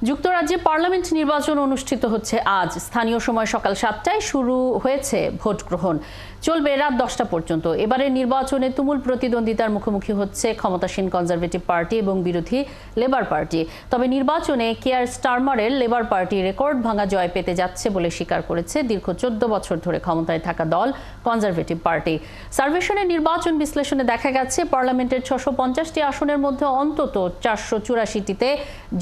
যুক্তরাজ্যে পার্লামেন্ট নির্বাচন অনুষ্ঠিত হচ্ছে আজ। স্থানীয় সময় সকাল 7টায় শুরু হয়েছে ভোট গ্রহণ, চলবে রাত 10টা পর্যন্ত। এবারের নির্বাচনে তুমুল প্রতিদ্বন্দ্বিতার মুখোমুখি হচ্ছে ক্ষমতাসীন কনজারভেটিভ পার্টি এবং বিরোধী লেবার পার্টি। তবে নির্বাচনে কেয়ার স্টারমারের লেবার পার্টি রেকর্ড ভাঙা জয় পেতে যাচ্ছে বলে স্বীকার করেছে দীর্ঘ 14 বছর ধরে ক্ষমতায় থাকা দল কনজারভেটিভ পার্টি। সার্ভেশনের নির্বাচন বিশ্লেষণে দেখা গেছে পার্লামেন্টের 650টি আসনের মধ্যে অন্তত 484টিতে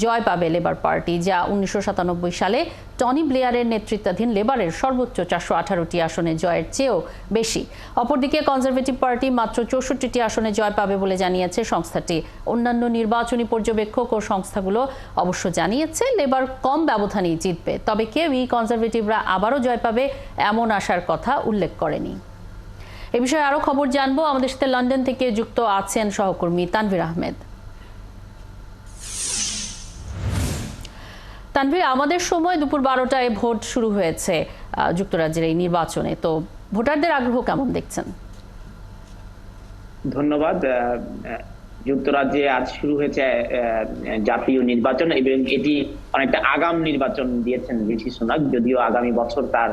জয় পাবে লেবার পার্টি, যা 1997 সালে টনি ব্লেয়ারের নেতৃত্বাধীন লেবারের সর্বোচ্চ 418টি আসনে জয়ের চেয়েও বেশি। অপরদিকে কনজারভেটিভ পার্টি মাত্র 64টি আসনে জয় পাবে বলে জানিয়েছে সংস্থাটি। অন্যান্য নির্বাচনী পর্যবেক্ষক ও সংস্থাগুলো অবশ্য জানিয়েছে লেবার কম ব্যবধানেই জিতবে, তবে কেউই কনজারভেটিভরা আবারও জয় পাবে এমন আশার কথা উল্লেখ করেনি। এ বিষয়ে আরও খবর জানবো, আমাদের সাথে লন্ডন থেকে যুক্ত আছেন সহকর্মী তানভীর আহমেদ। তানভীর, আমাদের সময় দুপুর 12টায় ভোট শুরু হয়েছে যুক্তরাজ্যের এই নির্বাচনে, তো ভোটারদের আগ্রহ কেমন দেখছেন? ধন্যবাদ। যুক্তরাজ্যে আজ শুরু হয়েছে জাতীয় নির্বাচন এবং এটি অনেকটা আগাম নির্বাচন দিয়েছেন ঋষি সুনাক। যদিও আগামী বছর তার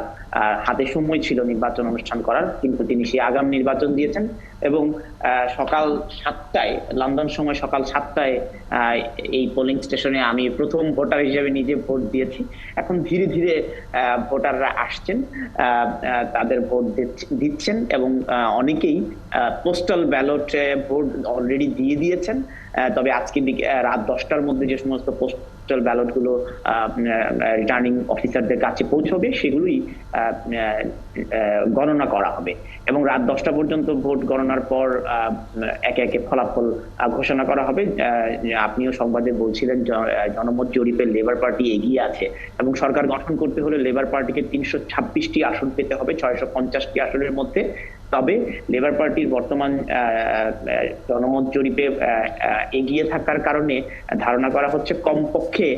হাতে সময় ছিল নির্বাচন অনুষ্ঠান করার, কিন্তু তিনি সেই আগাম নির্বাচন দিয়েছেন। এবং সকাল 7টায়, লন্ডন সময় সকাল 7টায় এই পোলিং স্টেশনে আমি প্রথম ভোটার হিসেবে নিজে ভোট দিয়েছি। এখন ধীরে ধীরে ভোটাররা আসছেন, তাদের ভোট দিচ্ছেন এবং অনেকেই পোস্টাল ব্যালটে ভোট অলরেডি দিয়ে দিয়েছেন। তবে আজকে রাত 10টার মধ্যে যে সমস্ত পোস্টাল ব্যালট গুলো রিটার্নিং অফিসারদের কাছে পৌঁছবে সেগুলোই গণনা করা হবে এবং রাত 10টা পর্যন্ত ভোট গণনার পর একে একে ফলাফল ঘোষণা করা হবে। আপনিও সংবাদে বলছিলেন জনমত জরিপে লেবার পার্টি এগিয়ে আছে এবং সরকার গঠন করতে হলে লেবার পার্টিকে 326টি আসন পেতে হবে 650টি আসনের মধ্যে। তবে লেবার পার্টির বর্তমান জনমত জরিপে এগিয়ে থাকার কারণে ধারণা করা হচ্ছে কমপক্ষে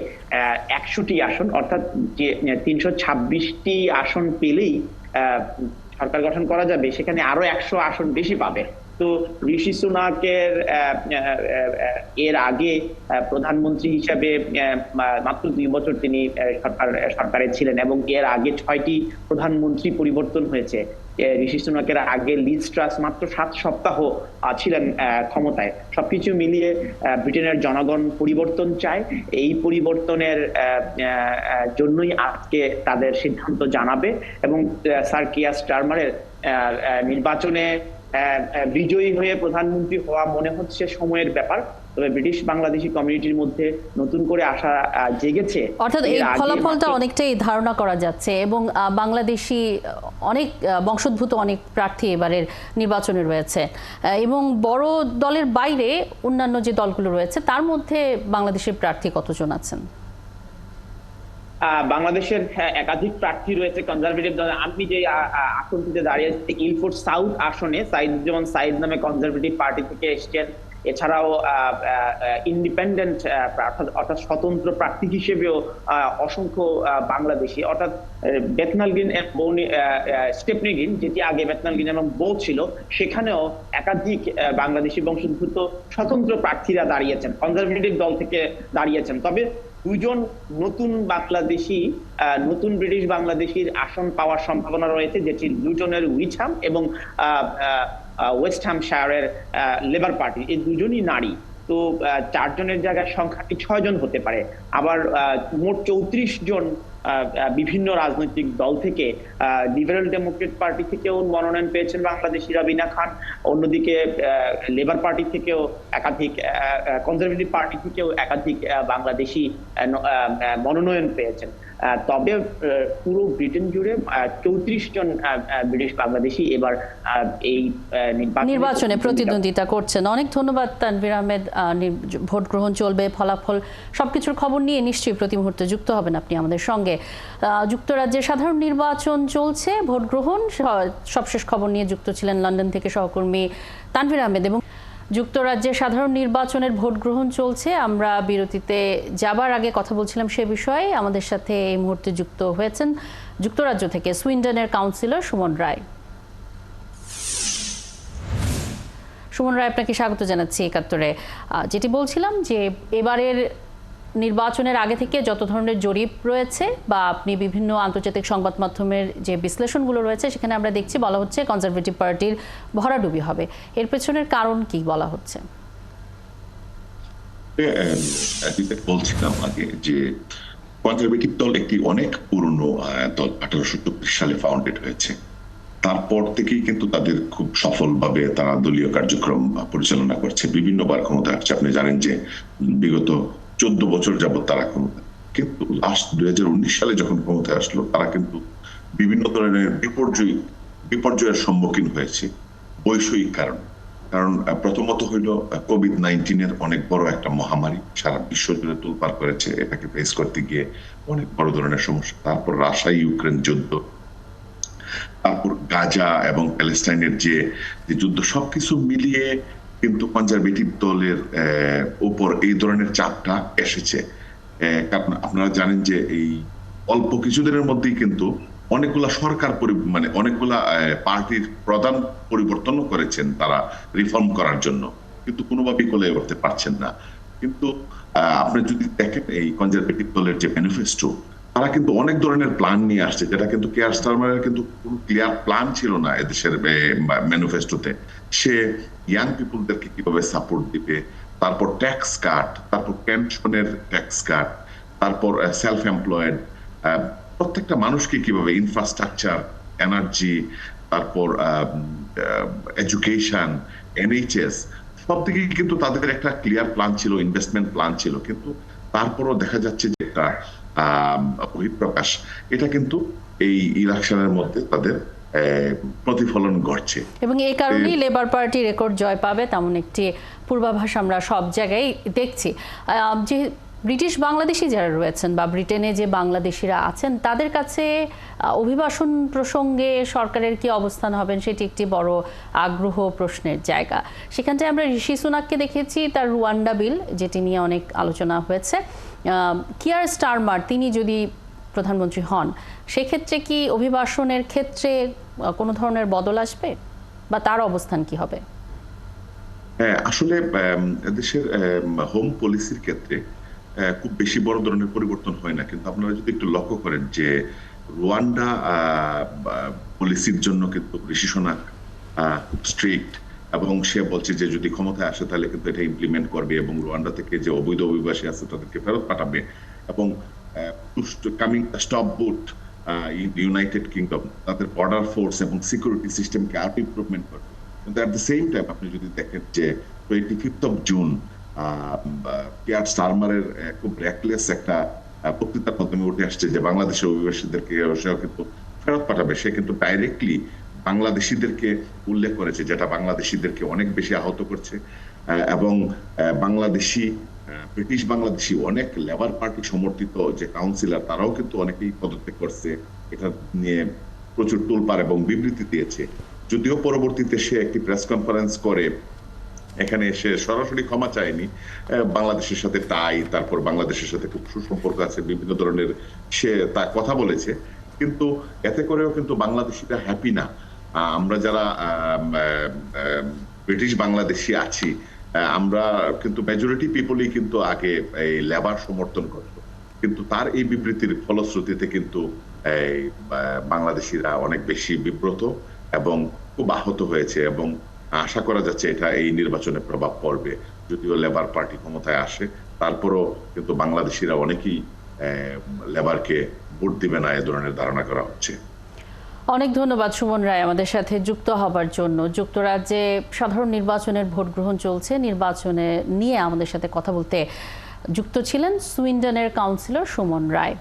100টি আসন, অর্থাৎ যে 326টি আসন পেলেই সরকার গঠন করা যাবে, সেখানে আরো 100 আসন বেশি পাবে। তো ঋষি সুনাকের এর আগে প্রধানমন্ত্রী হিসাবে মাত্র 2 বছর তিনি সরকারে ছিলেন এবং এর আগে 6টি প্রধানমন্ত্রী পরিবর্তন হয়েছে। ঋষি সুনাকের আগে লিজ ট্রাস মাত্র 7 সপ্তাহ ছিলেন ক্ষমতায়। সবকিছু মিলিয়ে ব্রিটেনের জনগণ পরিবর্তন চায়। এই পরিবর্তনের জন্যই আজকে তাদের সিদ্ধান্ত জানাবে এবং স্যার কিয়ার স্টারমারের নির্বাচনে বিজয়ী হয়ে প্রধানমন্ত্রী হওয়া মনে হচ্ছে সময়ের ব্যাপার। তবে ব্রিটিশ বাংলাদেশি কমিউনিটির মধ্যে নতুন করে আশা জেগেছে, অর্থাৎ এই ফলাফলটা অনেকটাই ধারণা করা যাচ্ছে এবং বাংলাদেশি অনেক বংশোদ্ভূত অনেক প্রার্থী এবারের নির্বাচনে রয়েছে এবং বড় দলের বাইরে অন্যান্য যে দলগুলো রয়েছে তার মধ্যে বাংলাদেশের প্রার্থী কতজন আছেন? বাংলাদেশের একাধিক প্রার্থী রয়েছে কনজারভেটিভ দল। আমি যে আসনটিতে দাঁড়িয়ে আছি ইলফোর্ড সাউথ আসনে সাইদুজ্জামান সাইদ নামে কনজারভেটিভ পার্টি থেকে এসছেন। এছাড়াও ইন্ডিপেন্ডেন্ট অর্থাৎ স্বতন্ত্র প্রার্থী হিসেবেও অসংখ্য বাংলাদেশি, অর্থাৎ বেথনাল গ্রিন স্টেপনি গ্রিন, যেটি আগে বেথনাল গ্রিন এবং বো ছিল, সেখানেও একাধিক বাংলাদেশি বংশোদ্ভূত স্বতন্ত্র প্রার্থীরা দাঁড়িয়েছেন, কনজারভেটিভ দল থেকে দাঁড়িয়েছেন। তবে 2জন নতুন বাংলাদেশি, নতুন ব্রিটিশ বাংলাদেশির আসন পাওয়ার সম্ভাবনা রয়েছে, যেটি লুটনের উইচহাম এবং ওয়েস্ট হ্যামশায়ারের লেবার পার্টি। এই 2জনই নারী। তো 4 জনের জায়গায় সংখ্যাটি 6 জন হতে পারে। আবার মোট 34 জন বিভিন্ন রাজনৈতিক দল থেকে, লিবারেল ডেমোক্রেট পার্টি থেকেও মনোনয়ন পেয়েছেন বাংলাদেশি রাবিনা খান, অন্যদিকে লেবার পার্টি থেকেও একাধিক, কনজারভেটিভ পার্টি থেকেও একাধিক বাংলাদেশি মনোনয়ন পেয়েছেন। তবে পুরো ব্রিটেন জুড়ে 34 জন ব্রিটিশ বাংলাদেশি এবার এই নির্বাচনে প্রতিদ্বন্দ্বিতা করছেন। অনেক ধন্যবাদ তানভীর আহমেদ। ভোট গ্রহণ চলবে, ফলাফল সবকিছুর খবর নিয়ে নিশ্চয়ই প্রতি মুহূর্তে যুক্ত হবেন আপনি আমাদের সঙ্গে। যুক্তরাজ্যে সাধারণ নির্বাচন চলছে, ভোট গ্রহণ সবশেষ খবর নিয়ে যুক্ত ছিলেন লন্ডন থেকে সহকর্মী তানভীর আহমেদ। এবং যুক্তরাজ্যে সাধারণ নির্বাচনের ভোট গ্রহণ চলছে। আমরা বিরতিতে যাবার আগে কথা বলছিলাম সে বিষয়ে। আমাদের সাথে এই মুহূর্তে যুক্ত হয়েছেন যুক্তরাজ্য থেকে সুইন্ডনের কাউন্সিলর সুমন রায়। সুমন রায়, আপনাকে স্বাগত জানাচ্ছি একাত্তরে। যেটি বলছিলাম যে এবারের নির্বাচনের আগে থেকে যত ধরনের জরিপ রয়েছে বা আপনি বিভিন্ন আন্তর্জাতিক সংবাদ মাধ্যমের যে বিশ্লেষণগুলো রয়েছে সেখানে আমরা দেখছি বলা হচ্ছে কনজারভেটিভ পার্টির ভরাডুবি হবে। এর পেছনের কারণ কি বলা হচ্ছে? বলছিলাম আগে যে কনজারভেটিভ দল একটি অনেক পুরনো দল, 1834 সালে ফাউন্ডেড হয়েছে। তারপর থেকেই কিন্তু তাদের খুব সফলভাবে তারা দলীয় কার্যক্রম পরিচালনা করছে, বিভিন্নবার ক্ষমতা আসছে। আপনি জানেন যে বিগত 14 বছর যাবত তারা ক্ষমতা, কিন্তু লাস্ট 2019 সালে যখন ক্ষমতায় আসলো তারা কিন্তু বিভিন্ন ধরনের বিপর্যয়ের সম্মুখীন হয়েছে বৈষয়িক কারণে। কারণ প্রথমত হইল কোভিড-19 অনেক বড় একটা মহামারী সারা বিশ্ব জুড়ে তোলপাড় করেছে, এটাকে ফেস করতে গিয়ে অনেক বড় ধরনের সমস্যা। তারপর রাশিয়া ইউক্রেন যুদ্ধ, তারপর গাজা এবং প্যালেস্টাইনের যে যুদ্ধ, সবকিছু মিলিয়ে কিন্তু কনজারভেটিভ দলের উপর এই ধরনের চাপটা এসেছে। কারণ আপনারা জানেন যে এই অল্প কিছুদিনের মধ্যেই কিন্তু অনেকগুলা সরকার মানে অনেকগুলা পার্টির প্রধান পরিবর্তনও করেছেন তারা রিফর্ম করার জন্য, কিন্তু কোনোভাবেই কোলে করতে পারছেন না। কিন্তু আপনি যদি দেখেন এই কনজারভেটিভ দলের যে ম্যানিফেস্টো, তারা কিন্তু অনেক ধরনের প্ল্যান নিয়ে আসছে, যেটা কিন্তু কেয়ার স্টারমারের কিন্তু কোনো ক্লিয়ার প্ল্যান ছিল না এদেশের ম্যানিফেস্টোতে। সে ইয়াং পিপুলদেরকে কিভাবে সাপোর্ট দিবে, তারপর ট্যাক্স কাট, তারপর পেনশনের ট্যাক্স কাট, তারপর সেলফ এমপ্লয়েড প্রত্যেকটা মানুষকে কিভাবে ইনফ্রাস্ট্রাকচার, এনার্জি, তারপর এডুকেশন, এনএইচএস, সব দিকে কিন্তু তাদের একটা ক্লিয়ার প্ল্যান ছিল, ইনভেস্টমেন্ট প্ল্যান ছিল। কিন্তু তারপরও দেখা যাচ্ছে যে একটা বহিঃপ্রকাশ, এটা কিন্তু এই ইলেকশনের মধ্যে তাদের প্রতিফলন ঘটছে এবং এই কারণেই লেবার পার্টি রেকর্ড জয় পাবে তেমন একটি পূর্বাভাস আমরা সব জায়গায় দেখছি। যে ব্রিটিশ বাংলাদেশি যারা রয়েছেন বা ব্রিটেনে যে বাংলাদেশিরা আছেন, তাদের কাছে অভিবাসন প্রসঙ্গে সরকারের কি অবস্থান হবেন সেটি একটি বড় আগ্রহ প্রশ্নের জায়গা। সেখানটায় আমরা ঋষি সুনাককে দেখেছি তার রুয়ান্ডা বিল, যেটি নিয়ে অনেক আলোচনা হয়েছে। কিয়ার স্টারমার তিনি যদি প্রধানমন্ত্রী হন, সেক্ষেত্রে কি অভিবাসনের ক্ষেত্রে কোনো ধরনের বদল আসবে বা তার অবস্থান কি হবে? আসলে দেশের হোম পলিসির ক্ষেত্রে খুব বেশি বড় ধরনের পরিবর্তন হয় না, কিন্তু আপনারা যদি একটু লক্ষ্য করেন যে রুয়ান্ডা পলিসির জন্য কিন্তু ঋষি সুনাক খুব স্ট্রিক্ট, এবং সে বলছে যে যদি ক্ষমতায় আসে তাহলে কিন্তু এটা ইমপ্লিমেন্ট করবে এবং রুয়ান্ডা থেকে যে অবৈধ অভিবাসী আছে তাদেরকে ফেরত পাঠাবে এবং কামিং স্টপ বুট ইউনাইটেড কিংডম তাদের বর্ডার ফোর্স এবং সিকিউরিটি সিস্টেমকে আরো ইমপ্রুভমেন্ট করবে। কিন্তু অ্যাট দ্য সেম টাইম আপনি যদি দেখেন যে 25 জুন কেয়ার স্টারমারের খুব রেকলেস একটা বক্তৃতার মাধ্যমে উঠে আসছে যে বাংলাদেশের অভিবাসীদেরকে কিন্তু ফেরত পাঠাবে। সে কিন্তু ডাইরেক্টলি বাংলাদেশিদেরকে উল্লেখ করেছে, যেটা বাংলাদেশিদেরকে অনেক বেশি আহত করছে। এবং ব্রিটিশ বাংলাদেশি অনেক লেবার পার্টি সমর্থিত যে কাউন্সিলর, তারাও কিন্তু অনেকেই পদত্যাগ করছে, এটা নিয়ে প্রচুর তোলপাড় এবং বিবৃতি দিয়েছে। যদিও পরবর্তীতে সে একটি প্রেস কনফারেন্স করে এখানে এসে সরাসরি ক্ষমা চায়নি, বাংলাদেশের সাথে টাই, তারপর বাংলাদেশের সাথে খুব সুসম্পর্ক আছে, বিভিন্ন ধরনের সে তা কথা বলেছে, কিন্তু এতে করেও কিন্তু বাংলাদেশিরা হ্যাপি না। আমরা যারা ব্রিটিশ বাংলাদেশি আছি, আমরা কিন্তু মেজরিটি পিপলই কিন্তু আগে এই লেবার সমর্থন করত, কিন্তু তার এই বিবৃতির ফলশ্রুতিতে কিন্তু বাংলাদেশিরা অনেক বেশি বিব্রত এবং খুব আহত হয়েছে, এবং আশা করা যাচ্ছে এটা এই নির্বাচনে প্রভাব পড়বে। যদিও লেবার পার্টি ক্ষমতায় আসে, তারপরও কিন্তু বাংলাদেশিরা অনেকেই লেবারকে ভোট দিবে না এ ধরনের ধারণা করা হচ্ছে। অনেক ধন্যবাদ সুমন রায় আমাদের সাথে যুক্ত হবার জন্য। যুক্তরাজ্যে সাধারণ নির্বাচনের ভোট গ্রহণ চলছে, নির্বাচনে নিয়ে আমাদের সাথে কথা বলতে যুক্ত ছিলেন সুইন্ডনের কাউন্সিলর সুমন রায়।